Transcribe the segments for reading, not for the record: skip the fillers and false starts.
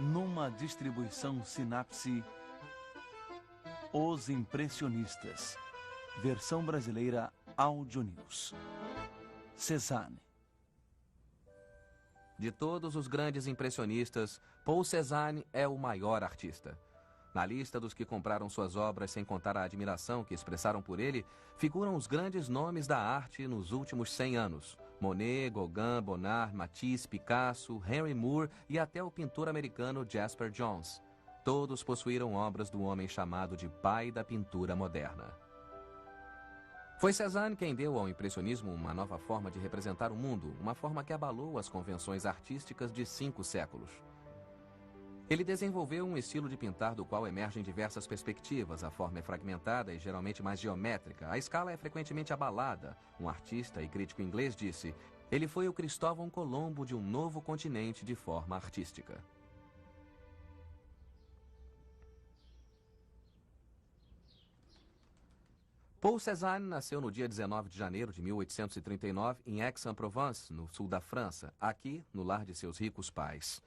Numa distribuição Sinapse, Os Impressionistas, versão brasileira Áudio News. Cézanne. De todos os grandes impressionistas, Paul Cézanne é o maior artista. Na lista dos que compraram suas obras sem contar a admiração que expressaram por ele, figuram os grandes nomes da arte nos últimos 100 anos. Monet, Gauguin, Bonnard, Matisse, Picasso, Henry Moore e até o pintor americano Jasper Johns. Todos possuíram obras do homem chamado de pai da pintura moderna. Foi Cézanne quem deu ao impressionismo uma nova forma de representar o mundo, uma forma que abalou as convenções artísticas de 5 séculos. Ele desenvolveu um estilo de pintar do qual emergem diversas perspectivas. A forma é fragmentada e geralmente mais geométrica. A escala é frequentemente abalada. Um artista e crítico inglês disse: ele foi o Cristóvão Colombo de um novo continente de forma artística. Paul Cézanne nasceu no dia 19 de janeiro de 1839 em Aix-en-Provence, no sul da França, aqui no lar de seus ricos pais.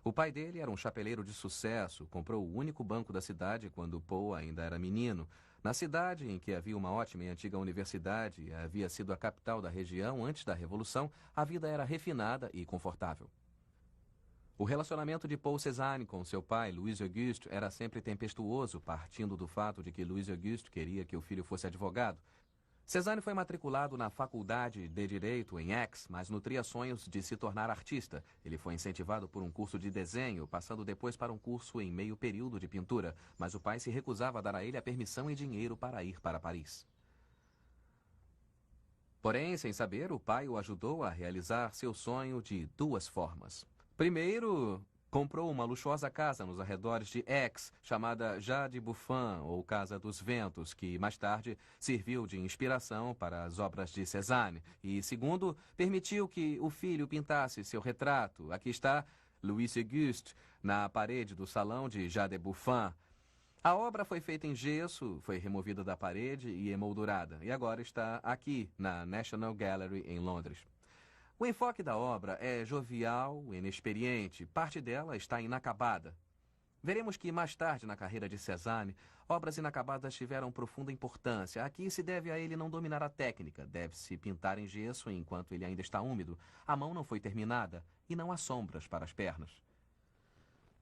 O pai dele era um chapeleiro de sucesso, comprou o único banco da cidade quando Paul ainda era menino. Na cidade, em que havia uma ótima e antiga universidade e havia sido a capital da região antes da Revolução, a vida era refinada e confortável. O relacionamento de Paul Cézanne com seu pai, Louis Auguste, era sempre tempestuoso, partindo do fato de que Louis Auguste queria que o filho fosse advogado. Cézanne foi matriculado na Faculdade de Direito em Aix, mas nutria sonhos de se tornar artista. Ele foi incentivado por um curso de desenho, passando depois para um curso em meio período de pintura, mas o pai se recusava a dar a ele a permissão e dinheiro para ir para Paris. Porém, sem saber, o pai o ajudou a realizar seu sonho de 2 formas. Primeiro, comprou uma luxuosa casa nos arredores de Aix, chamada Jardin Buffon, ou Casa dos Ventos, que mais tarde serviu de inspiração para as obras de Cézanne. E segundo, permitiu que o filho pintasse seu retrato. Aqui está Louis Auguste, na parede do salão de Jardin Buffon. A obra foi feita em gesso, foi removida da parede e emoldurada, e agora está aqui, na National Gallery, em Londres. O enfoque da obra é jovial, inexperiente, parte dela está inacabada. Veremos que mais tarde na carreira de Cézanne, obras inacabadas tiveram profunda importância. Aqui se deve a ele não dominar a técnica, deve-se pintar em gesso enquanto ele ainda está úmido. A mão não foi terminada e não há sombras para as pernas.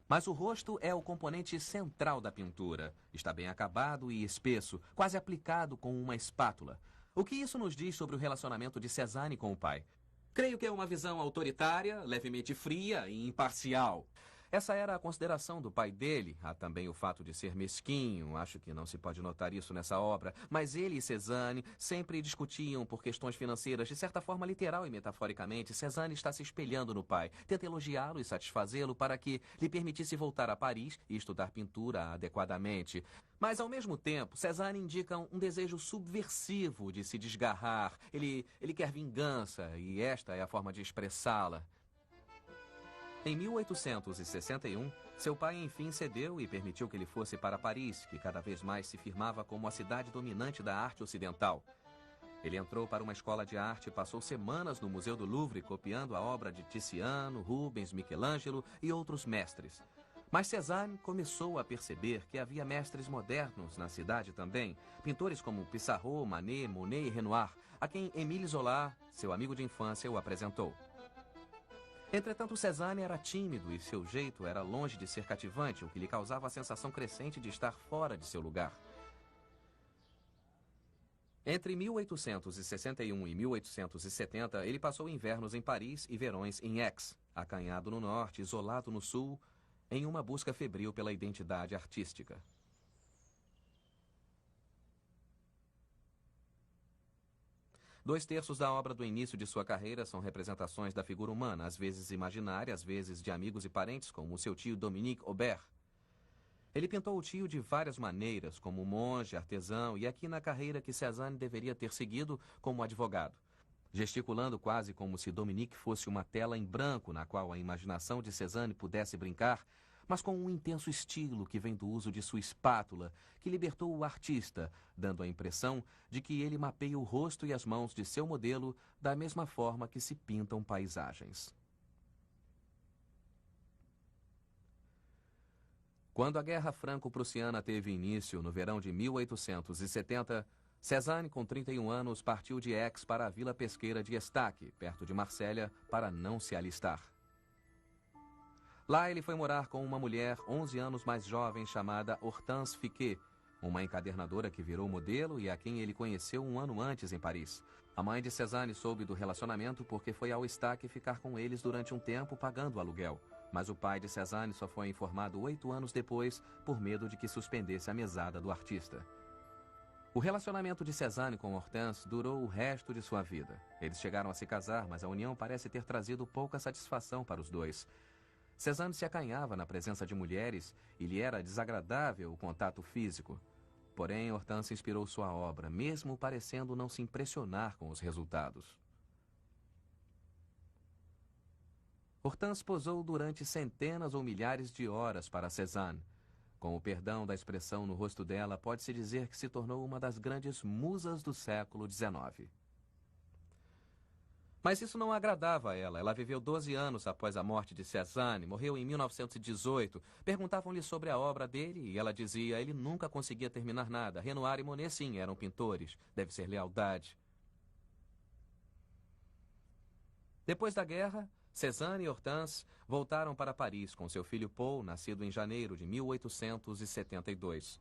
Mas o rosto é o componente central da pintura. Está bem acabado e espesso, quase aplicado com uma espátula. O que isso nos diz sobre o relacionamento de Cézanne com o pai? Creio que é uma visão autoritária, levemente fria e imparcial. Essa era a consideração do pai dele. Há também o fato de ser mesquinho. Acho que não se pode notar isso nessa obra. Mas ele e Cézanne sempre discutiam por questões financeiras, de certa forma literal e metaforicamente. Cézanne está se espelhando no pai. Tenta elogiá-lo e satisfazê-lo para que lhe permitisse voltar a Paris e estudar pintura adequadamente. Mas, ao mesmo tempo, Cézanne indica um desejo subversivo de se desgarrar. Ele quer vingança e esta é a forma de expressá-la. Em 1861, seu pai enfim cedeu e permitiu que ele fosse para Paris, que cada vez mais se firmava como a cidade dominante da arte ocidental. Ele entrou para uma escola de arte e passou semanas no Museu do Louvre copiando a obra de Tiziano, Rubens, Michelangelo e outros mestres. Mas Cézanne começou a perceber que havia mestres modernos na cidade também, pintores como Pissarro, Manet, Monet e Renoir, a quem Émile Zola, seu amigo de infância, o apresentou. Entretanto, Cézanne era tímido e seu jeito era longe de ser cativante, o que lhe causava a sensação crescente de estar fora de seu lugar. Entre 1861 e 1870, ele passou invernos em Paris e verões em Aix, acanhado no norte, isolado no sul, em uma busca febril pela identidade artística. Dois terços da obra do início de sua carreira são representações da figura humana, às vezes imaginária, às vezes de amigos e parentes, como o seu tio Dominique Aubert. Ele pintou o tio de várias maneiras, como monge, artesão, e aqui na carreira que Cézanne deveria ter seguido como advogado, gesticulando quase como se Dominique fosse uma tela em branco na qual a imaginação de Cézanne pudesse brincar, mas com um intenso estilo que vem do uso de sua espátula, que libertou o artista, dando a impressão de que ele mapeia o rosto e as mãos de seu modelo da mesma forma que se pintam paisagens. Quando a Guerra Franco-Prussiana teve início no verão de 1870, Cézanne, com 31 anos, partiu de Aix para a vila pesqueira de Estaque, perto de Marsella, para não se alistar. Lá ele foi morar com uma mulher 11 anos mais jovem chamada Hortense Fiquet, uma encadernadora que virou modelo e a quem ele conheceu um ano antes em Paris. A mãe de Cézanne soube do relacionamento porque foi ao Estaque ficar com eles durante um tempo pagando o aluguel. Mas o pai de Cézanne só foi informado 8 anos depois por medo de que suspendesse a mesada do artista. O relacionamento de Cézanne com Hortense durou o resto de sua vida. Eles chegaram a se casar, mas a união parece ter trazido pouca satisfação para os dois. Cézanne se acanhava na presença de mulheres e lhe era desagradável o contato físico. Porém, Hortense inspirou sua obra, mesmo parecendo não se impressionar com os resultados. Hortense posou durante centenas ou milhares de horas para Cézanne. Com o perdão da expressão no rosto dela, pode-se dizer que se tornou uma das grandes musas do século XIX. Mas isso não agradava a ela. Ela viveu 12 anos após a morte de Cézanne, morreu em 1918. Perguntavam-lhe sobre a obra dele e ela dizia: ele nunca conseguia terminar nada. Renoir e Monet, sim, eram pintores. Deve ser lealdade. Depois da guerra, Cézanne e Hortense voltaram para Paris com seu filho Paul, nascido em janeiro de 1872.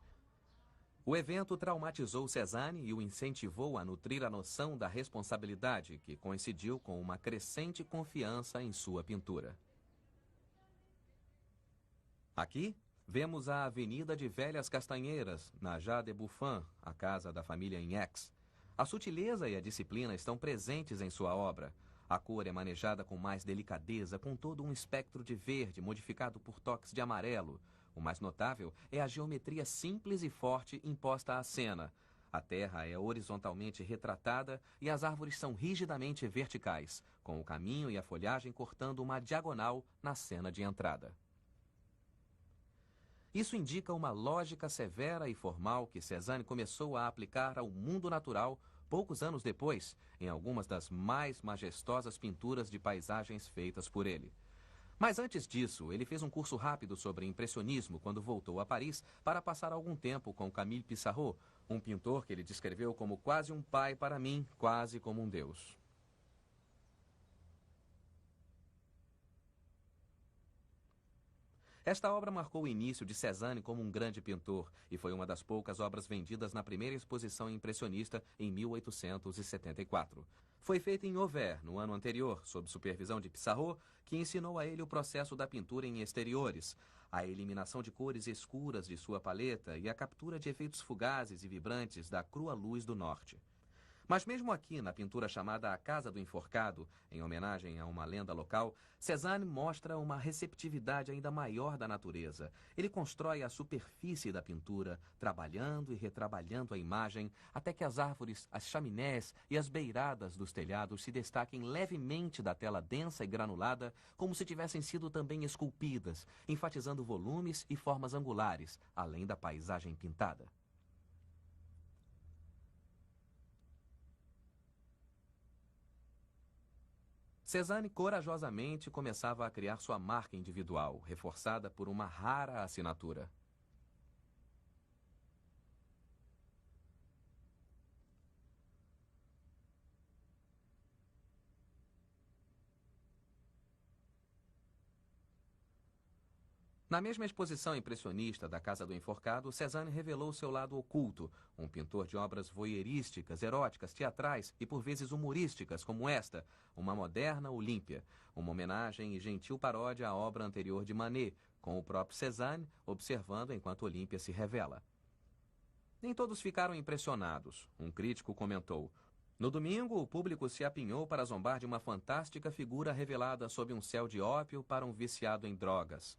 O evento traumatizou Cézanne e o incentivou a nutrir a noção da responsabilidade, que coincidiu com uma crescente confiança em sua pintura. Aqui, vemos a Avenida de Velhas Castanheiras, na Jade de Buffon, a casa da família em Aix. A sutileza e a disciplina estão presentes em sua obra. A cor é manejada com mais delicadeza, com todo um espectro de verde modificado por toques de amarelo. O mais notável é a geometria simples e forte imposta à cena. A terra é horizontalmente retratada e as árvores são rigidamente verticais, com o caminho e a folhagem cortando uma diagonal na cena de entrada. Isso indica uma lógica severa e formal que Cézanne começou a aplicar ao mundo natural poucos anos depois, em algumas das mais majestosas pinturas de paisagens feitas por ele. Mas antes disso, ele fez um curso rápido sobre impressionismo quando voltou a Paris para passar algum tempo com Camille Pissarro, um pintor que ele descreveu como quase um pai para mim, quase como um deus. Esta obra marcou o início de Cézanne como um grande pintor e foi uma das poucas obras vendidas na primeira exposição impressionista em 1874. Foi feita em Auvers, no ano anterior, sob supervisão de Pissarro, que ensinou a ele o processo da pintura em exteriores, a eliminação de cores escuras de sua paleta e a captura de efeitos fugazes e vibrantes da crua luz do norte. Mas mesmo aqui, na pintura chamada A Casa do Enforcado, em homenagem a uma lenda local, Cézanne mostra uma receptividade ainda maior da natureza. Ele constrói a superfície da pintura, trabalhando e retrabalhando a imagem, até que as árvores, as chaminés e as beiradas dos telhados se destaquem levemente da tela densa e granulada, como se tivessem sido também esculpidas, enfatizando volumes e formas angulares, além da paisagem pintada. Cézanne corajosamente começava a criar sua marca individual, reforçada por uma rara assinatura. Na mesma exposição impressionista da Casa do Enforcado, Cézanne revelou seu lado oculto, um pintor de obras voyeurísticas, eróticas, teatrais e por vezes humorísticas, como esta, uma moderna Olímpia, uma homenagem e gentil paródia à obra anterior de Manet, com o próprio Cézanne observando enquanto Olímpia se revela. Nem todos ficaram impressionados. Um crítico comentou: no domingo, o público se apinhou para zombar de uma fantástica figura revelada sob um céu de ópio para um viciado em drogas.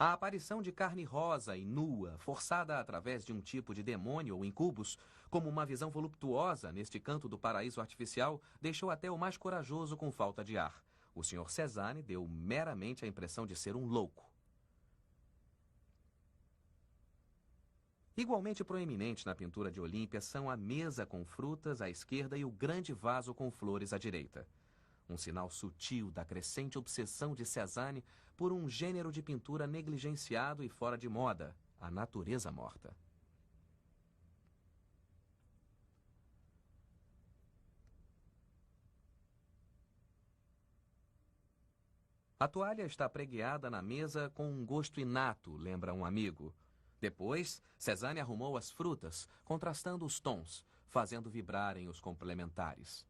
A aparição de carne rosa e nua, forçada através de um tipo de demônio ou incubus, como uma visão voluptuosa neste canto do paraíso artificial, deixou até o mais corajoso com falta de ar. O Sr. Cézanne deu meramente a impressão de ser um louco. Igualmente proeminentes na pintura de Olímpia são a mesa com frutas à esquerda e o grande vaso com flores à direita. um sinal sutil da crescente obsessão de Cézanne por um gênero de pintura negligenciado e fora de moda, a natureza morta. A toalha está pregueada na mesa com um gosto inato, lembra um amigo. Depois, Cézanne arrumou as frutas, contrastando os tons, fazendo vibrarem os complementares.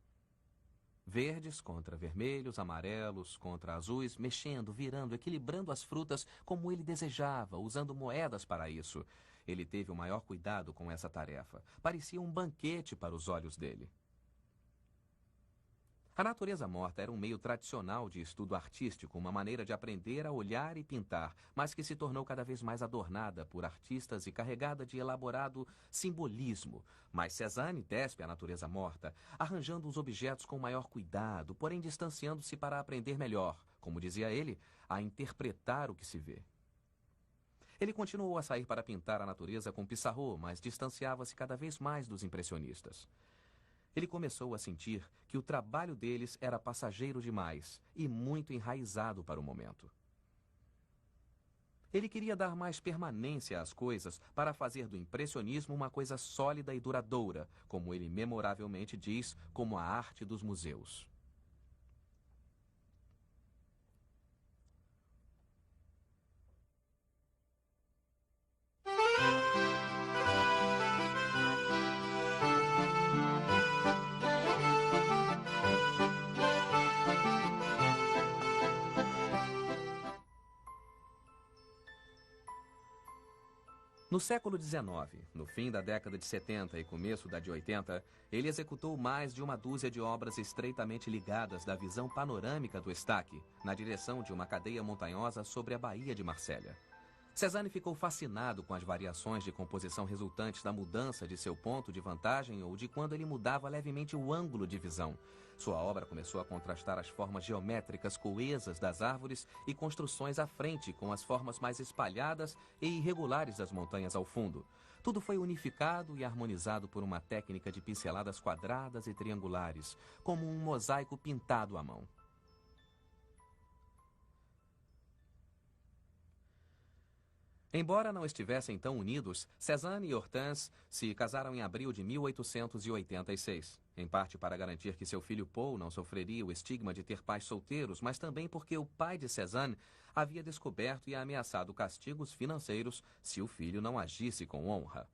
Verdes contra vermelhos, amarelos contra azuis, mexendo, virando, equilibrando as frutas como ele desejava, usando moedas para isso. Ele teve o maior cuidado com essa tarefa. Parecia um banquete para os olhos dele. A natureza morta era um meio tradicional de estudo artístico, uma maneira de aprender a olhar e pintar, mas que se tornou cada vez mais adornada por artistas e carregada de elaborado simbolismo. Mas Cézanne despe a natureza morta, arranjando os objetos com maior cuidado, porém distanciando-se para aprender melhor, como dizia ele, a interpretar o que se vê. Ele continuou a sair para pintar a natureza com Pissarro, mas distanciava-se cada vez mais dos impressionistas. Ele começou a sentir que o trabalho deles era passageiro demais e muito enraizado para o momento. Ele queria dar mais permanência às coisas para fazer do impressionismo uma coisa sólida e duradoura, como ele memoravelmente diz, como a arte dos museus. No século XIX, no fim da década de 70 e começo da de 80, ele executou mais de uma dúzia de obras estreitamente ligadas da visão panorâmica do Estaque, na direção de uma cadeia montanhosa sobre a Baía de Marsella. Cézanne ficou fascinado com as variações de composição resultantes da mudança de seu ponto de vantagem ou de quando ele mudava levemente o ângulo de visão. Sua obra começou a contrastar as formas geométricas coesas das árvores e construções à frente com as formas mais espalhadas e irregulares das montanhas ao fundo. Tudo foi unificado e harmonizado por uma técnica de pinceladas quadradas e triangulares, como um mosaico pintado à mão. Embora não estivessem tão unidos, Cézanne e Hortense se casaram em abril de 1886, em parte para garantir que seu filho Paul não sofreria o estigma de ter pais solteiros, mas também porque o pai de Cézanne havia descoberto e ameaçado castigos financeiros se o filho não agisse com honra.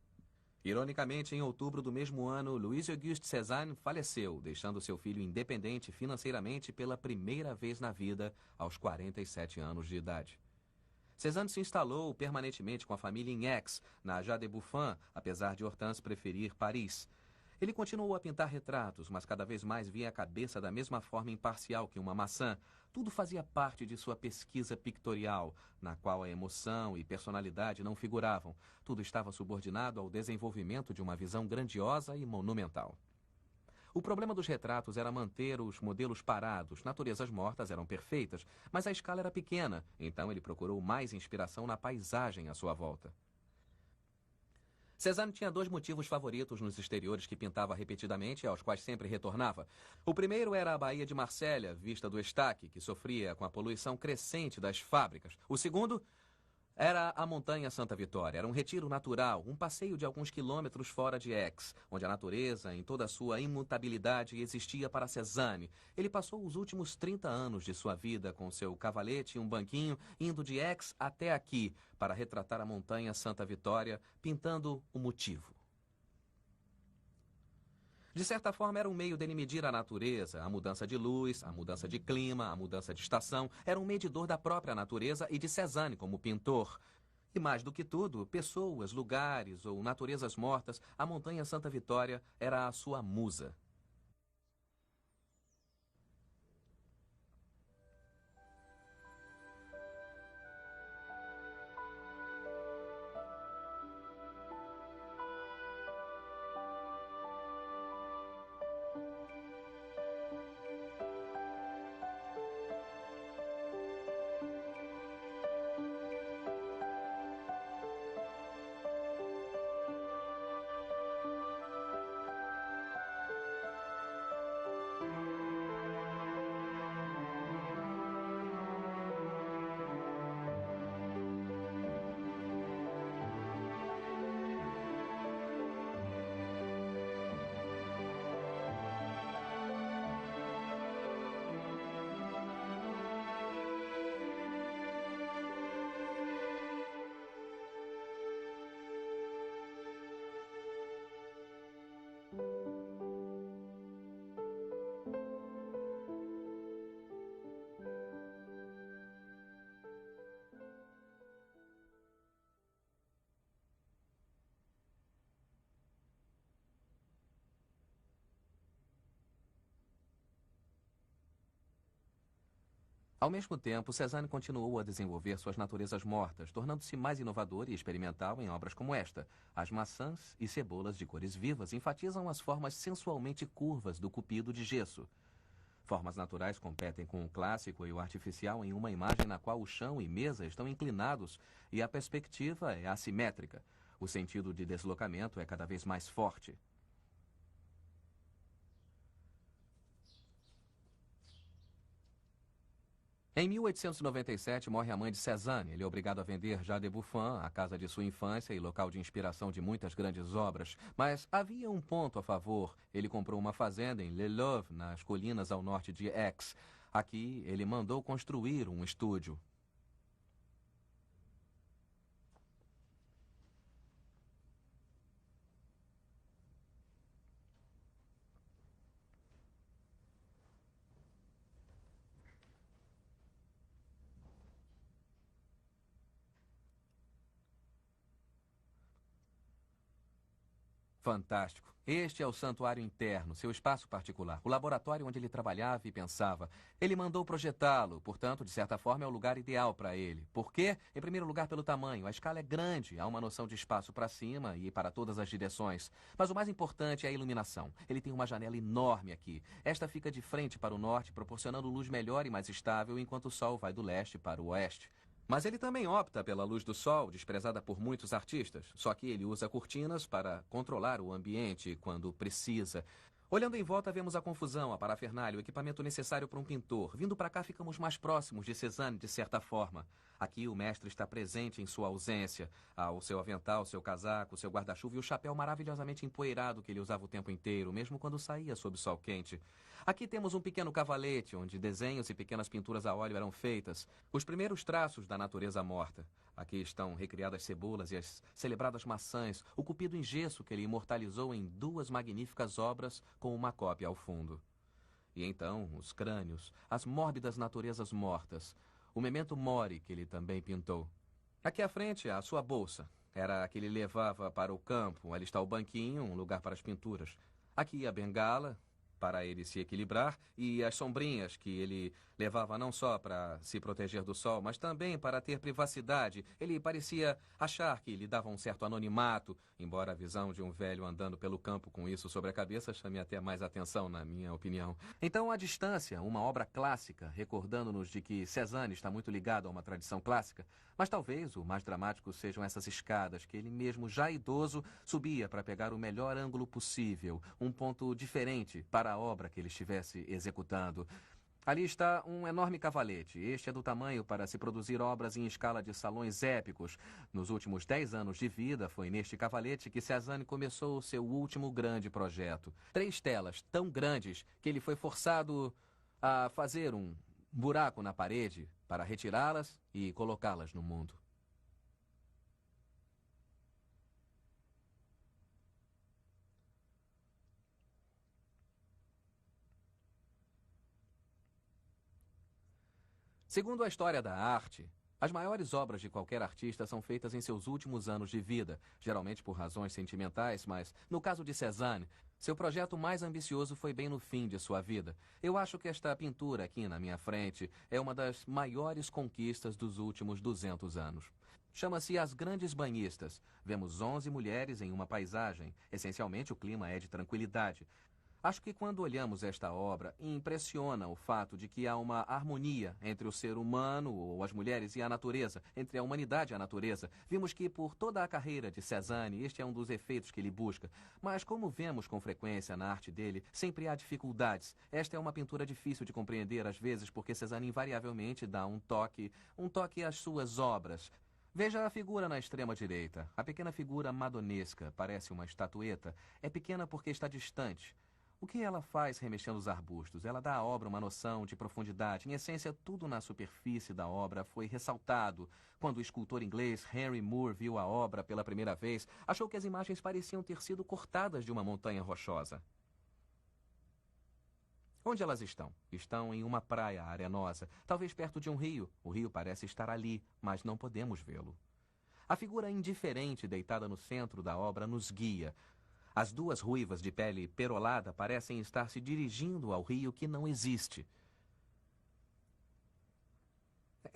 Ironicamente, em outubro do mesmo ano, Louis-Auguste Cézanne faleceu, deixando seu filho independente financeiramente pela primeira vez na vida, aos 47 anos de idade. Cézanne se instalou permanentemente com a família em Aix, na Jade de Buffon, apesar de Hortense preferir Paris. Ele continuou a pintar retratos, mas cada vez mais via a cabeça da mesma forma imparcial que uma maçã. Tudo fazia parte de sua pesquisa pictorial, na qual a emoção e personalidade não figuravam. Tudo estava subordinado ao desenvolvimento de uma visão grandiosa e monumental. O problema dos retratos era manter os modelos parados. Naturezas mortas eram perfeitas, mas a escala era pequena, então ele procurou mais inspiração na paisagem à sua volta. Cézanne tinha dois motivos favoritos nos exteriores que pintava repetidamente e aos quais sempre retornava. O primeiro era a Baía de Marsella, vista do Estaque, que sofria com a poluição crescente das fábricas. O segundo era a Montanha Santa Vitória. Era um retiro natural, um passeio de alguns quilômetros fora de Aix, onde a natureza, em toda a sua imutabilidade, existia para Cézanne. Ele passou os últimos 30 anos de sua vida com seu cavalete e um banquinho, indo de Aix até aqui, para retratar a Montanha Santa Vitória, pintando o motivo. De certa forma, era um meio dele medir a natureza, a mudança de luz, a mudança de clima, a mudança de estação. Era um medidor da própria natureza e de Cézanne como pintor. E mais do que tudo, pessoas, lugares ou naturezas mortas, a Montanha Santa Vitória era a sua musa. Ao mesmo tempo, Cézanne continuou a desenvolver suas naturezas mortas, tornando-se mais inovador e experimental em obras como esta. As maçãs e cebolas de cores vivas enfatizam as formas sensualmente curvas do cupido de gesso. Formas naturais competem com o clássico e o artificial em uma imagem na qual o chão e mesa estão inclinados e a perspectiva é assimétrica. O sentido de deslocamento é cada vez mais forte. Em 1897, morre a mãe de Cézanne. Ele é obrigado a vender Jardin de Buffon, a casa de sua infância e local de inspiração de muitas grandes obras. Mas havia um ponto a favor. Ele comprou uma fazenda em Le Louvre, nas colinas ao norte de Aix. Aqui, ele mandou construir um estúdio. Fantástico. Este é o santuário interno, seu espaço particular, o laboratório onde ele trabalhava e pensava. Ele mandou projetá-lo, portanto, de certa forma, é o lugar ideal para ele. Por quê? Em primeiro lugar, pelo tamanho. A escala é grande, há uma noção de espaço para cima e para todas as direções. Mas o mais importante é a iluminação. Ele tem uma janela enorme aqui. Esta fica de frente para o norte, proporcionando luz melhor e mais estável, enquanto o sol vai do leste para o oeste. Mas ele também opta pela luz do sol, desprezada por muitos artistas. Só que ele usa cortinas para controlar o ambiente quando precisa. Olhando em volta, vemos a confusão, a parafernália, o equipamento necessário para um pintor. Vindo para cá, ficamos mais próximos de Cézanne, de certa forma. Aqui, o mestre está presente em sua ausência. Há o seu avental, seu casaco, seu guarda-chuva e o chapéu maravilhosamente empoeirado que ele usava o tempo inteiro, mesmo quando saía sob o sol quente. Aqui temos um pequeno cavalete, onde desenhos e pequenas pinturas a óleo eram feitas. Os primeiros traços da natureza morta. Aqui estão recriadas cebolas e as celebradas maçãs, o cupido em gesso que ele imortalizou em 2 magníficas obras com uma cópia ao fundo. E então, os crânios, as mórbidas naturezas mortas, o memento mori que ele também pintou. Aqui à frente, a sua bolsa. Era a que ele levava para o campo. Ali está o banquinho, um lugar para as pinturas. Aqui a bengala, para ele se equilibrar, e as sombrinhas que ele levava não só para se proteger do sol, mas também para ter privacidade. Ele parecia achar que lhe dava um certo anonimato, embora a visão de um velho andando pelo campo com isso sobre a cabeça chame até mais atenção, na minha opinião. Então, à distância, uma obra clássica, recordando-nos de que Cézanne está muito ligado a uma tradição clássica, mas talvez o mais dramático sejam essas escadas que ele mesmo, já idoso, subia para pegar o melhor ângulo possível, um ponto diferente para a obra que ele estivesse executando. Ali está um enorme cavalete. Este é do tamanho para se produzir obras em escala de salões épicos. Nos últimos 10 anos de vida, foi neste cavalete que Cézanne começou o seu último grande projeto. 3 telas tão grandes que ele foi forçado a fazer um buraco na parede para retirá-las e colocá-las no mundo. Segundo a história da arte, as maiores obras de qualquer artista são feitas em seus últimos anos de vida, geralmente por razões sentimentais, mas, no caso de Cézanne, seu projeto mais ambicioso foi bem no fim de sua vida. Eu acho que esta pintura aqui na minha frente é uma das maiores conquistas dos últimos 200 anos. Chama-se As Grandes Banhistas. Vemos 11 mulheres em uma paisagem. Essencialmente, o clima é de tranquilidade. Acho que quando olhamos esta obra, impressiona o fato de que há uma harmonia entre o ser humano, ou as mulheres, e a natureza, entre a humanidade e a natureza. Vimos que, por toda a carreira de Cézanne, este é um dos efeitos que ele busca. Mas, como vemos com frequência na arte dele, sempre há dificuldades. Esta é uma pintura difícil de compreender, às vezes, porque Cézanne invariavelmente dá um toque às suas obras. Veja a figura na extrema-direita. A pequena figura madonesca, parece uma estatueta. É pequena porque está distante. O que ela faz remexendo os arbustos? Ela dá à obra uma noção de profundidade. Em essência, tudo na superfície da obra foi ressaltado. Quando o escultor inglês Henry Moore viu a obra pela primeira vez, achou que as imagens pareciam ter sido cortadas de uma montanha rochosa. Onde elas estão? Estão em uma praia arenosa, talvez perto de um rio. O rio parece estar ali, mas não podemos vê-lo. A figura indiferente deitada no centro da obra nos guia. As 2 ruivas de pele perolada parecem estar se dirigindo ao rio que não existe.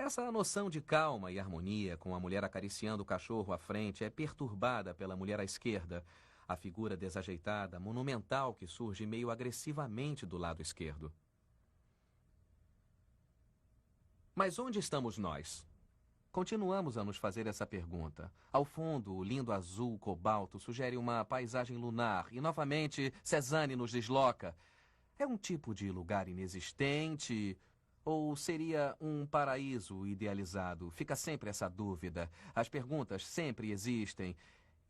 Essa noção de calma e harmonia com a mulher acariciando o cachorro à frente é perturbada pela mulher à esquerda, a figura desajeitada, monumental que surge meio agressivamente do lado esquerdo. Mas onde estamos nós? Continuamos a nos fazer essa pergunta. Ao fundo, o lindo azul cobalto sugere uma paisagem lunar e, novamente, Cézanne nos desloca. É um tipo de lugar inexistente ou seria um paraíso idealizado? Fica sempre essa dúvida. As perguntas sempre existem.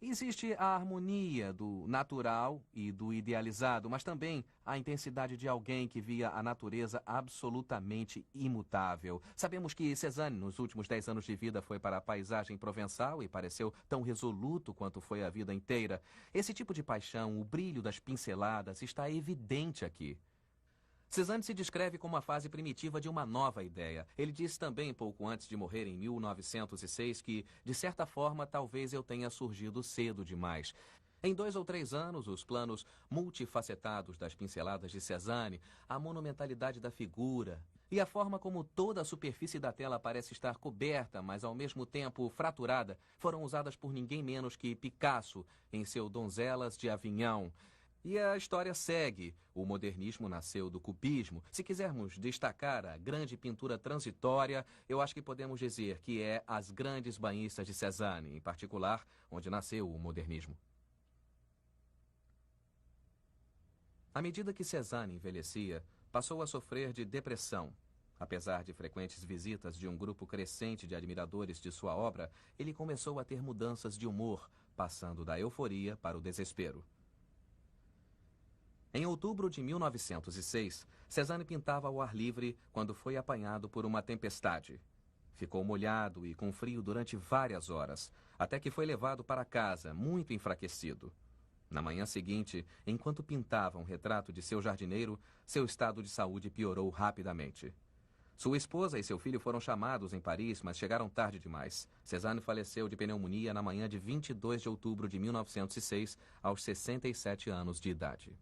Existe a harmonia do natural e do idealizado, mas também a intensidade de alguém que via a natureza absolutamente imutável. Sabemos que Cézanne, nos últimos 10 anos de vida, foi para a paisagem provençal e pareceu tão resoluto quanto foi a vida inteira. Esse tipo de paixão, o brilho das pinceladas, está evidente aqui. Cézanne se descreve como a fase primitiva de uma nova ideia. Ele disse também, pouco antes de morrer em 1906, que, de certa forma, talvez eu tenha surgido cedo demais. Em 2 ou 3 anos, os planos multifacetados das pinceladas de Cézanne, a monumentalidade da figura e a forma como toda a superfície da tela parece estar coberta, mas ao mesmo tempo fraturada, foram usadas por ninguém menos que Picasso em seu Donzelas de Avignon. E a história segue. O modernismo nasceu do cubismo. Se quisermos destacar a grande pintura transitória, eu acho que podemos dizer que é As Grandes Banhistas de Cézanne, em particular, onde nasceu o modernismo. À medida que Cézanne envelhecia, passou a sofrer de depressão. Apesar de frequentes visitas de um grupo crescente de admiradores de sua obra, ele começou a ter mudanças de humor, passando da euforia para o desespero. Em outubro de 1906, Cézanne pintava ao ar livre quando foi apanhado por uma tempestade. Ficou molhado e com frio durante várias horas, até que foi levado para casa, muito enfraquecido. Na manhã seguinte, enquanto pintava um retrato de seu jardineiro, seu estado de saúde piorou rapidamente. Sua esposa e seu filho foram chamados em Paris, mas chegaram tarde demais. Cézanne faleceu de pneumonia na manhã de 22 de outubro de 1906, aos 67 anos de idade.